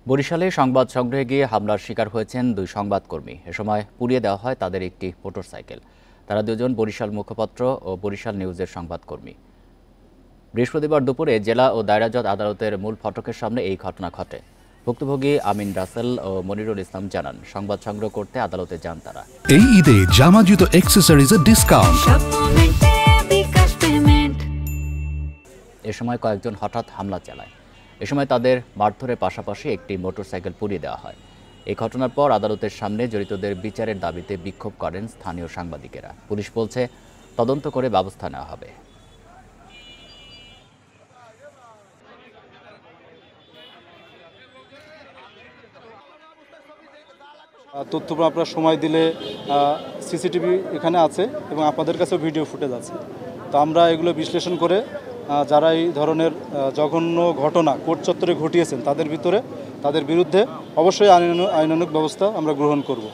বরিশালে সংবাদ সংগ্রহে গিয়ে হামলার শিকার হয়েছেন দুই সংবাদকর্মী। এ সময় পুড়িয়ে দেওয়া হয় তাদের একটি মোটরসাইকেল। তারা দুজন বরিশাল মুখপাত্র ও বরিশাল নিউজের সংবাদকর্মী। বৃহস্পতিবার দুপুরে জেলা ও দায়রা জজ আদালতের মূল ফটকের সামনে এই ঘটনা ঘটে। ভুক্তভোগী আমিন রাসেল ও মনিরুল ইসলাম জানান, সংবাদ সংগ্রহ করতে আদালতে যান তারা। এই ঈদে জামা জুতো অ্যাক্সেসরিজের ডিসকাউন্ট। এ সময় কয়েকজন হঠাৎ হামলা চালায়। এ সময় তাদের মারধরের পাশাপাশি একটি মোটরসাইকেল পুড়িয়ে দেওয়া হয়। এই ঘটনার পর আদালতের সামনে জড়িতদের বিচারের দাবিতে বিক্ষোভ করেন স্থানীয় সাংবাদিকেরা। পুলিশ বলছে, তদন্ত করে ব্যবস্থা নেওয়া হবে। তথ্য আপনারা সময় দিলে সিসিটিভি এখানে আছে এবং আপনাদের কাছেও ভিডিও ফুটেজ আছে। তো আমরা এগুলো বিশ্লেষণ করে যারা এই ধরনের জঘন্য ঘটনা কোর্ট চত্বরে ঘটিয়েছেন তাদের বিরুদ্ধে অবশ্যই আইনানুগ ব্যবস্থা আমরা গ্রহণ করব।